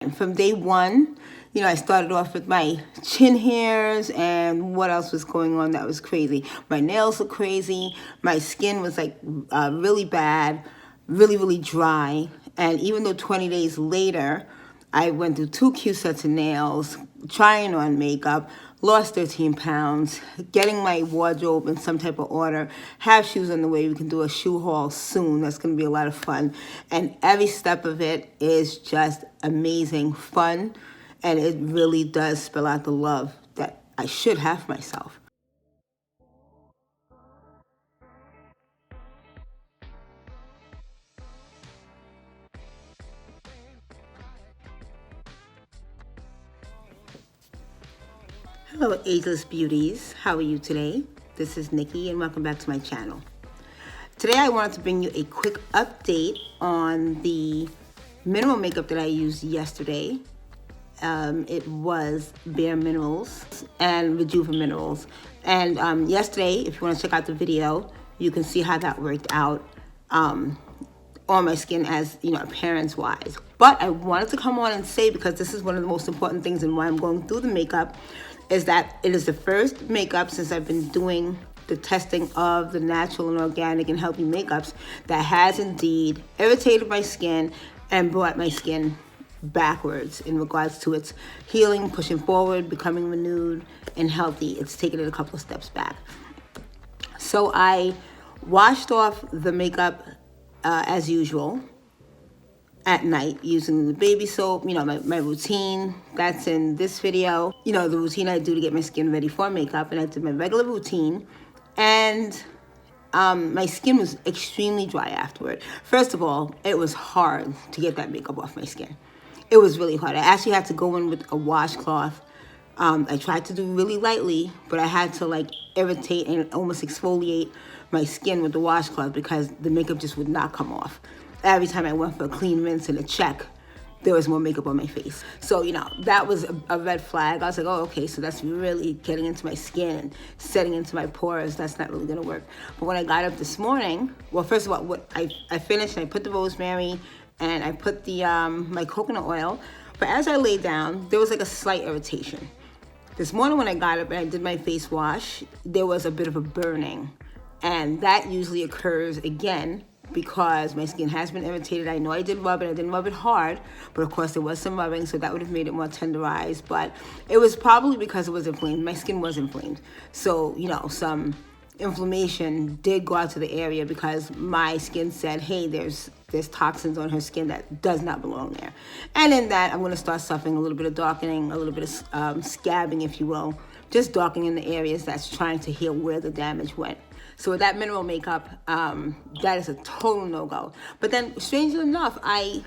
And from day one, I started off with my chin hairs, and what else was going on that was crazy? My nails were crazy. My skin was like really bad, really, really dry. And even though 20 days later, I went through 2 cute sets of nails, trying on makeup, lost 13 pounds, getting my wardrobe in some type of order, have shoes on the way. We can do a shoe haul soon. That's going to be a lot of fun. And every step of it is just amazing fun. And it really does spell out the love that I should have for myself. Hello, Ageless beauties. How are you today? This is Nikki, and welcome back to my channel. Today, I wanted to bring you a quick update on the mineral makeup that I used yesterday. It was Bare Minerals and Rejuva Minerals. And yesterday, if you want to check out the video, you can see how that worked out on my skin as, appearance-wise. But I wanted to come on and say, because this is one of the most important things and why I'm going through the makeup, is that it is the first makeup since I've been doing the testing of the natural and organic and healthy makeups that has indeed irritated my skin and brought my skin backwards in regards to its healing, pushing forward, becoming renewed and healthy. It's taken it a couple of steps back. So I washed off the makeup as usual at night using the baby soap, my routine. That's in this video. The routine I do to get my skin ready for makeup, and I did my regular routine. And my skin was extremely dry afterward. First of all, it was hard to get that makeup off my skin. It was really hard. I actually had to go in with a washcloth. I tried to do really lightly, but I had to irritate and almost exfoliate my skin with the washcloth because the makeup just would not come off. Every time I went for a clean rinse and a check, there was more makeup on my face. So, that was a red flag. I was like, oh, okay, so that's really getting into my skin and setting into my pores. That's not really gonna work. But when I got up this morning, well, first of all, I finished and I put the rosemary and I put the my coconut oil. But as I laid down, there was a slight irritation. This morning when I got up and I did my face wash, there was a bit of a burning. And that usually occurs again because my skin has been irritated. I know I did rub it. I didn't rub it hard, but of course there was some rubbing, so that would have made it more tenderized. But it was probably because it was inflamed. My skin was inflamed. So, some inflammation did go out to the area because my skin said, hey, there's toxins on her skin that does not belong there. And in that, I'm going to start suffering a little bit of darkening, a little bit of scabbing, if you will, just darkening the areas that's trying to heal where the damage went. So with that mineral makeup, that is a total no-go. But then, strangely enough, I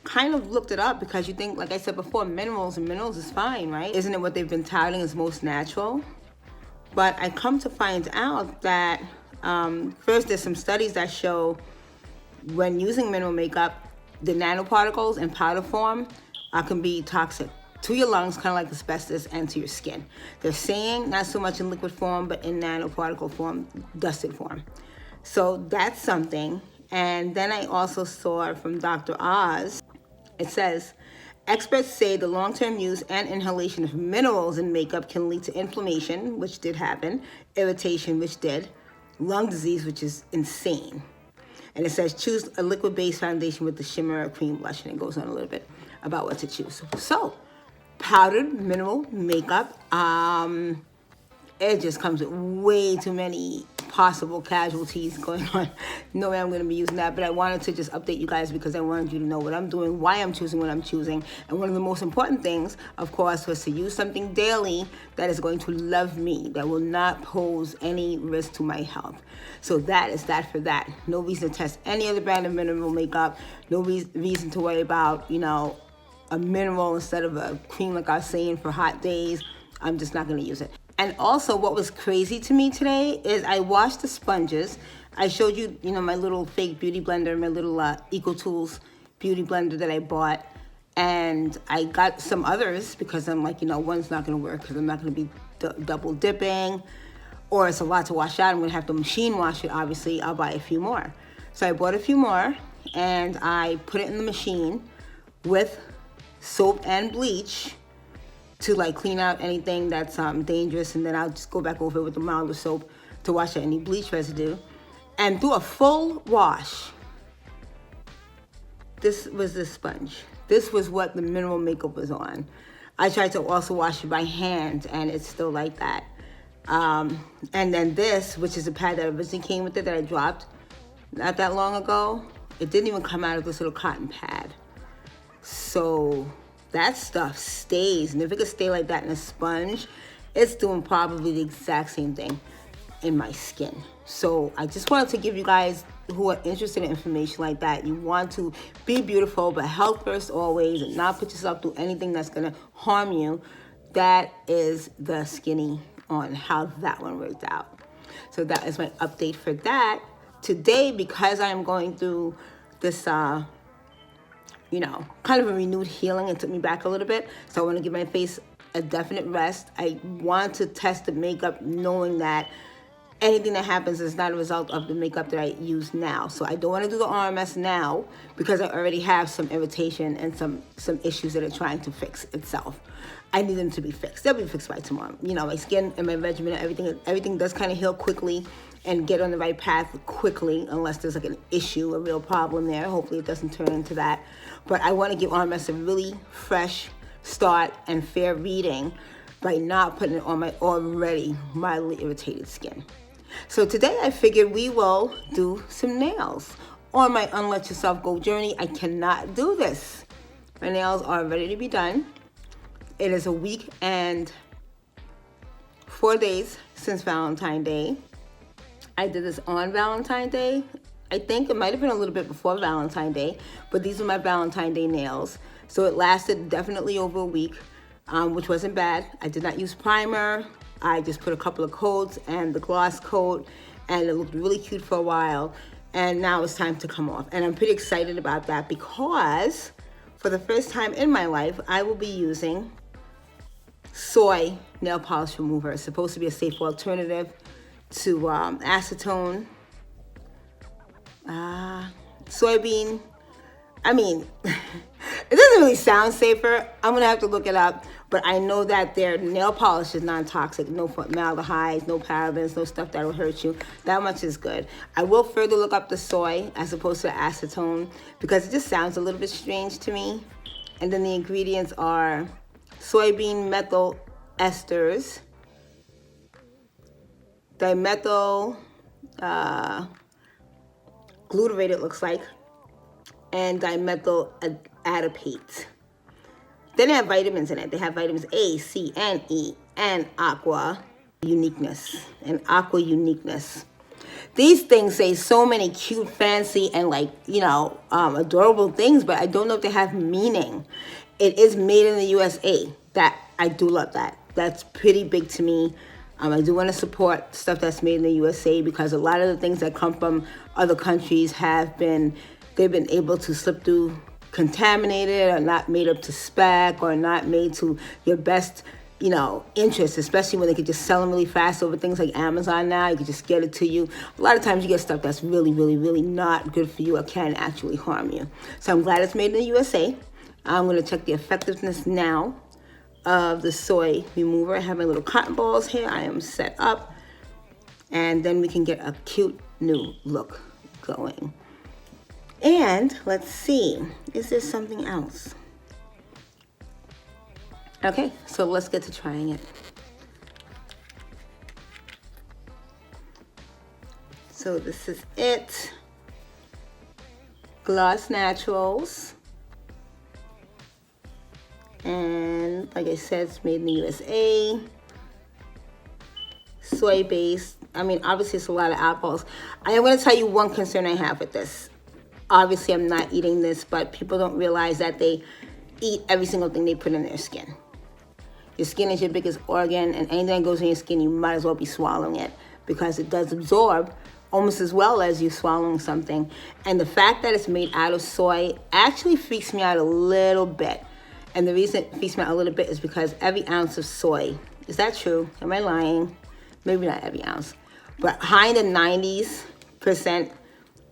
kind of looked it up because you think, like I said before, minerals is fine, right? Isn't it what they've been touting as most natural? But I come to find out that first, there's some studies that show when using mineral makeup, the nanoparticles in powder form can be toxic to your lungs, kind of like asbestos, and to your skin. They're saying not so much in liquid form, but in nanoparticle form, dusted form. So that's something. And then I also saw from Dr. Oz, it says, experts say the long-term use and inhalation of minerals in makeup can lead to inflammation, which did happen, irritation, which did, lung disease, which is insane. And it says choose a liquid-based foundation with the shimmer or cream blush, and it goes on a little bit about what to choose. So, powdered mineral makeup, it just comes with way too many possible casualties going on. No way I'm going to be using that, but I wanted to just update you guys because I wanted you to know what I'm doing, why I'm choosing what I'm choosing. And one of the most important things, of course, was to use something daily that is going to love me, that will not pose any risk to my health. So that is that for that. No reason to test any other brand of mineral makeup. No reason to worry about, a mineral instead of a cream like I was saying for hot days. I'm just not going to use it. And also what was crazy to me today is I washed the sponges. I showed you, my little fake beauty blender, my little EcoTools beauty blender that I bought. And I got some others because I'm like, one's not going to work because I'm not going to be double dipping. Or it's a lot to wash out. I'm going to have to machine wash it, obviously. I'll buy a few more. So I bought a few more and I put it in the machine with soap and bleach to like clean out anything that's dangerous, and then I'll just go back over it with the milder soap to wash out any bleach residue. And do a full wash. This was the sponge. This was what the mineral makeup was on. I tried to also wash it by hand, and it's still like that. And then this, which is a pad that originally came with it that I dropped not that long ago, it didn't even come out of this little cotton pad. So that stuff stays, and if it could stay like that in a sponge, it's doing probably the exact same thing in my skin. So I just wanted to give you guys who are interested in information like that. You want to be beautiful, but health first always, and not put yourself through anything that's gonna harm you. That is the skinny on how that one worked out. So that is my update for that. Today, because I'm going through this kind of a renewed healing. It took me back a little bit. So I want to give my face a definite rest. I want to test the makeup knowing that anything that happens is not a result of the makeup that I use now. So I don't want to do the RMS now because I already have some irritation and some issues that are trying to fix itself. I need them to be fixed. They'll be fixed by tomorrow. My skin and my regimen and everything does kind of heal quickly and get on the right path quickly, unless there's like an issue, a real problem there. Hopefully it doesn't turn into that. But I want to give RMS a really fresh start and fair reading by not putting it on my already mildly irritated skin. So today I figured we will do some nails. On my Unlet Yourself Go journey, I cannot do this. My nails are ready to be done. It is a week and 4 days since Valentine's Day. I did this on Valentine's Day. I think it might have been a little bit before Valentine's Day, but these are my Valentine's Day nails. So it lasted definitely over a week, which wasn't bad. I did not use primer. I just put a couple of coats and the gloss coat, and it looked really cute for a while. And now it's time to come off. And I'm pretty excited about that because for the first time in my life, I will be using soy nail polish remover. It's supposed to be a safe alternative to acetone, soybean. I mean, it doesn't really sound safer. I'm gonna have to look it up, but I know that their nail polish is non-toxic, no formaldehyde, no parabens, no stuff that will hurt you. That much is good. I will further look up the soy as opposed to the acetone because it just sounds a little bit strange to me. And then the ingredients are soybean methyl esters, dimethyl glutarate, it looks like, and dimethyl adipate. Then they have vitamins in it. They have vitamins A, C, and E, and aqua uniqueness. These things say so many cute, fancy, and adorable things, but I don't know if they have meaning. It is made in the USA. That I do love that. That's pretty big to me. I do want to support stuff that's made in the USA because a lot of the things that come from other countries they've been able to slip through contaminated or not made up to spec or not made to your best, interest, especially when they could just sell them really fast over things like Amazon now. You can just get it to you. A lot of times you get stuff that's really, really, really not good for you or can actually harm you. So I'm glad it's made in the USA. I'm going to check the effectiveness now of the soy remover. I have my little cotton balls here. I am set up. And then we can get a cute new look going. And let's see, is there something else? Okay, so let's get to trying it. So this is it. Gloss Naturals. And like I said, it's made in the USA. Soy based. I mean, obviously it's a lot of alcohols. I am going to tell you one concern I have with this. Obviously I'm not eating this, but people don't realize that they eat every single thing they put in their skin. Your skin is your biggest organ, and anything that goes in your skin, you might as well be swallowing it because it does absorb almost as well as you swallowing something. And the fact that it's made out of soy actually freaks me out a little bit. And the reason it freaks me out a little bit is because every ounce of soy, is that true? Am I lying? Maybe not every ounce, but high in the 90%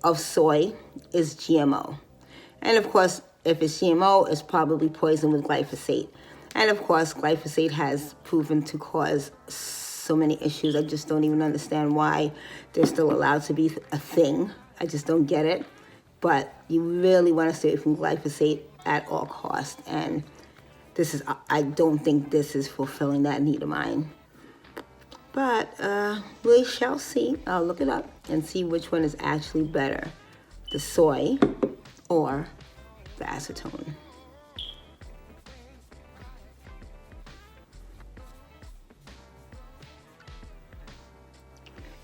of soy is GMO. And of course, if it's GMO, it's probably poisoned with glyphosate. And of course, glyphosate has proven to cause so many issues. I just don't even understand why they're still allowed to be a thing. I just don't get it. But you really want to stay away from glyphosate at all costs. And I don't think this is fulfilling that need of mine. But we shall see. I'll look it up and see which one is actually better, the soy or the acetone.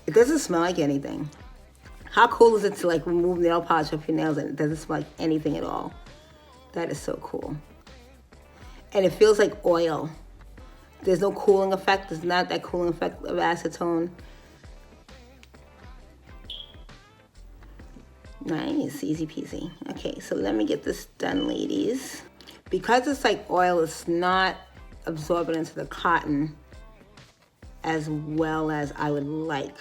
It doesn't smell like anything. How cool is it to like remove nail polish off your nails and it doesn't smell like anything at all? That is so cool. And it feels like oil. There's no cooling effect. There's not that cooling effect of acetone. Nice, easy peasy. Okay, so let me get this done, ladies. Because it's like oil, it's not absorbing into the cotton as well as I would like.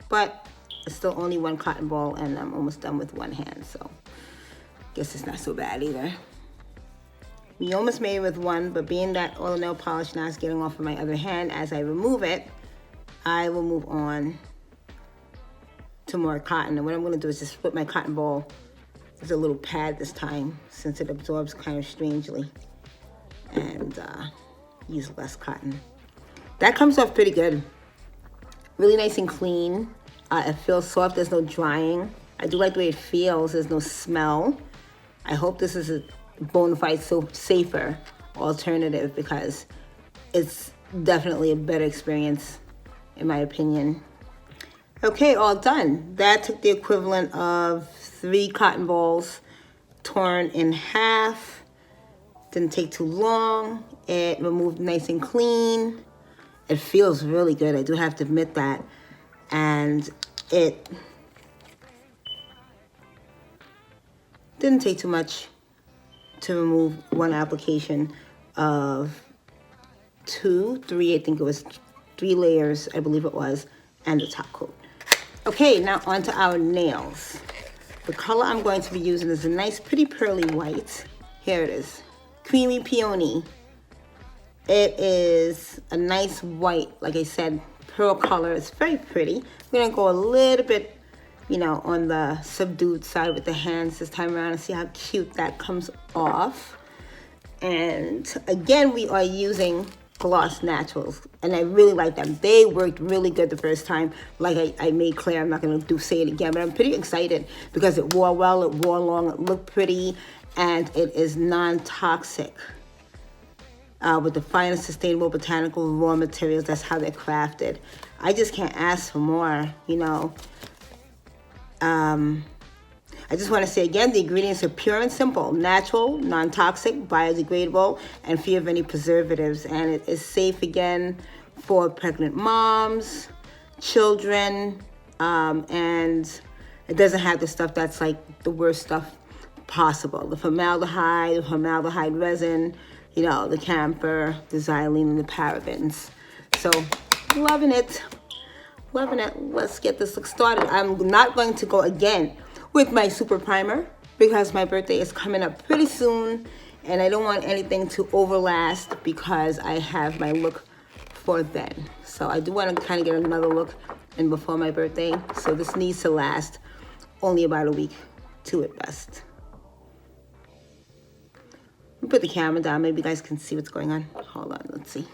But it's still only one cotton ball and I'm almost done with one hand, so guess it's not so bad either. We almost made it with one, but being that oil nail polish now is getting off of my other hand, as I remove it, I will move on to more cotton. And what I'm going to do is just put my cotton ball as a little pad this time, since it absorbs kind of strangely, and use less cotton. That comes off pretty good. Really nice and clean. It feels soft. There's no drying. I do like the way it feels. There's no smell. I hope this is a bona fide safer alternative, because it's definitely a better experience in my opinion. Okay, all done. That took the equivalent of 3 cotton balls torn in half. Didn't take too long. It removed nice and clean. It feels really good, I do have to admit that. And it didn't take too much to remove one application of 2, 3, I think it was 3 layers, I believe it was, and the top coat. Okay, now onto our nails. The color I'm going to be using is a nice, pretty pearly white. Here it is, Creamy Peony. It is a nice white, like I said, pearl color. It's very pretty. We're gonna go a little bit, on the subdued side with the hands this time around and see how cute that comes off. And again, we are using Gloss Naturals, and I really like them. They worked really good the first time. Like I made clear, I'm not going to say it again, but I'm pretty excited because it wore well, it wore long, it looked pretty, and it is non-toxic. With the finest sustainable botanical raw materials, that's how they're crafted. I just can't ask for more, I just want to say again, the ingredients are pure and simple, natural, non-toxic, biodegradable, and free of any preservatives. And it is safe again for pregnant moms, children, and it doesn't have the stuff that's like the worst stuff possible. The formaldehyde resin, the camphor, the xylene, and the parabens. So, loving it. Let's get this look started. I'm not going to go again with my super primer because my birthday is coming up pretty soon and I don't want anything to overlast because I have my look for then. So I do want to kind of get another look in before my birthday. So this needs to last only about a week, 2 at best. Let me put the camera down. Maybe you guys can see what's going on. Hold on, let's see.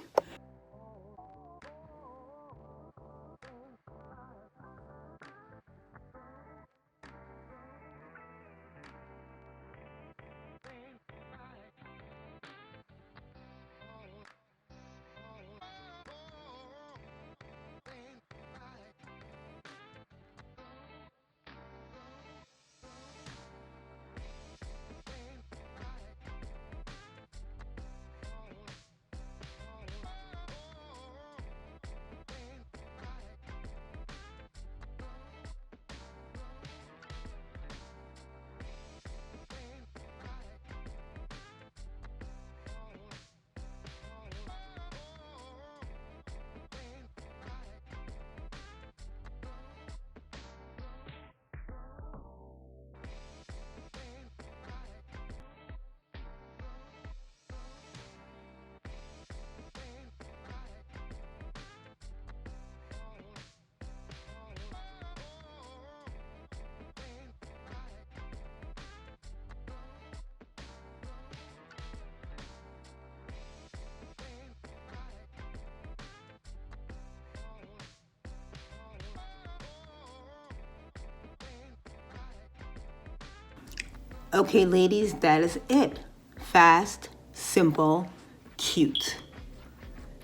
Okay, ladies, that is it. Fast, simple, cute.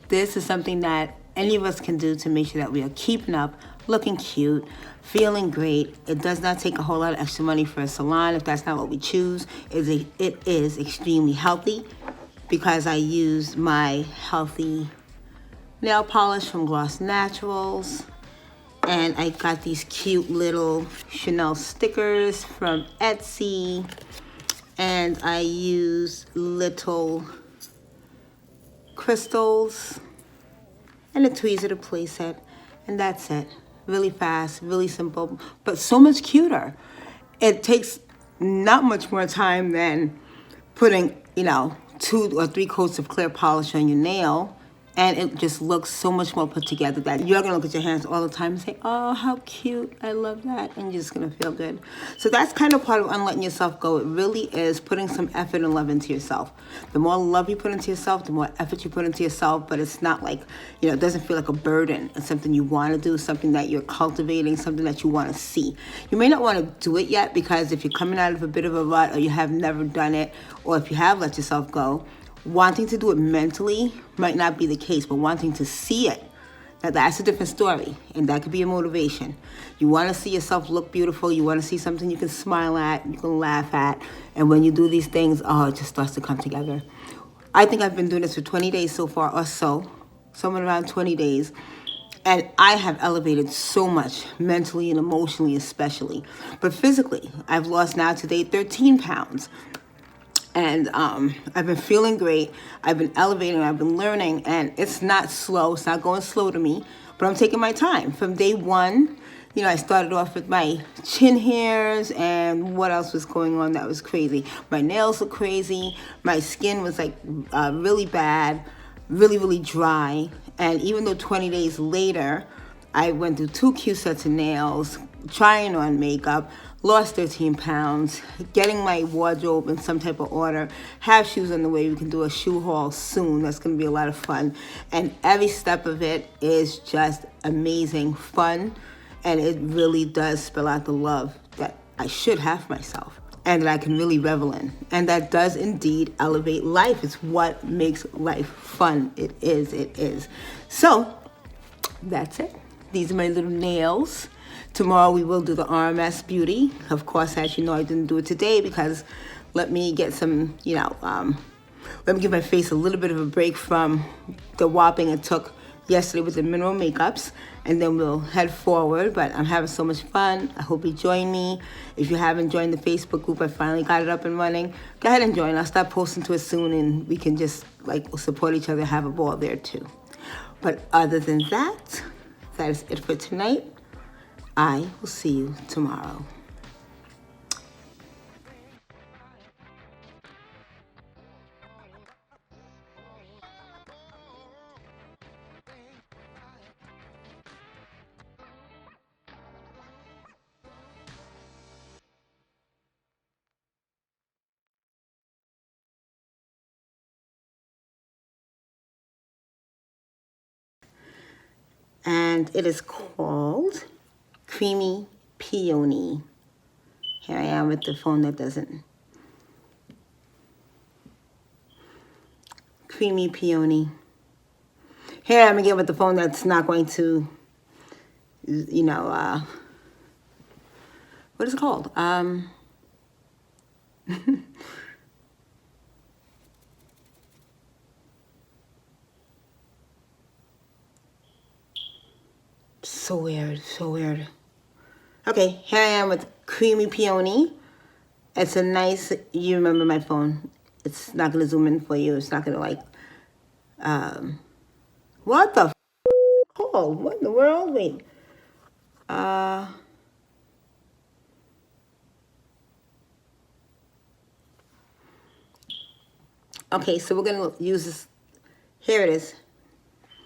This is something that any of us can do to make sure that we are keeping up, looking cute, feeling great. It does not take a whole lot of extra money for a salon if that's not what we choose. It is extremely healthy because I use my healthy nail polish from Gloss Naturals. And I got these cute little Chanel stickers from Etsy. And I use little crystals and a tweezer to place it. And that's it. Really fast, really simple, but so much cuter. It takes not much more time than putting, 2 or 3 coats of clear polish on your nail. And it just looks so much more put together that you're going to look at your hands all the time and say, oh, how cute. I love that. And you're just going to feel good. So that's kind of part of unletting yourself go. It really is putting some effort and love into yourself. The more love you put into yourself, the more effort you put into yourself. But it's not like, it doesn't feel like a burden. It's something you want to do, something that you're cultivating, something that you want to see. You may not want to do it yet because if you're coming out of a bit of a rut or you have never done it, or if you have let yourself go, wanting to do it mentally might not be the case, but wanting to see it, that's a different story, and that could be a motivation. You want to see yourself look beautiful. You want to see something you can smile at, you can laugh at, and when you do these things, it just starts to come together. I think I've been doing this for 20 days so far, or so, somewhere around 20 days, and I have elevated so much, mentally and emotionally especially. But physically, I've lost now to date 13 pounds. And I've been feeling great. I've been elevating. I've been learning. And it's not slow. It's not going slow to me. But I'm taking my time. From day one, I started off with my chin hairs. And what else was going on that was crazy? My nails look crazy. My skin was like really bad. Really, really dry. And even though 20 days later, I went through 2 cute sets of nails, trying on makeup, lost 13 pounds, getting my wardrobe in some type of order, have shoes on the way. We can do a shoe haul soon. That's going to be a lot of fun. And every step of it is just amazing fun. And it really does spell out the love that I should have for myself and that I can really revel in. And that does indeed elevate life. It's what makes life fun. It is. So that's it. These are my little nails. Tomorrow we will do the RMS Beauty. Of course, as you know, I didn't do it today because let me get some, let me give my face a little bit of a break from the whopping it took yesterday with the mineral makeups. And then we'll head forward. But I'm having so much fun. I hope you join me. If you haven't joined the Facebook group, I finally got it up and running. Go ahead and join. I'll start posting to it soon and we can just support each other, have a ball there too. But other than that, that is it for tonight. I will see you tomorrow. And it is called Creamy Peony. Here I am with the phone that doesn't. Creamy Peony. Here I am again with the phone that's not going to, what is it called? So weird. Okay, here I am with Creamy Peony. It's a nice, you remember my phone. It's not going to zoom in for you. It's not going to what the f*** is it called? What in the world? Wait. Okay, so we're going to use this. Here it is.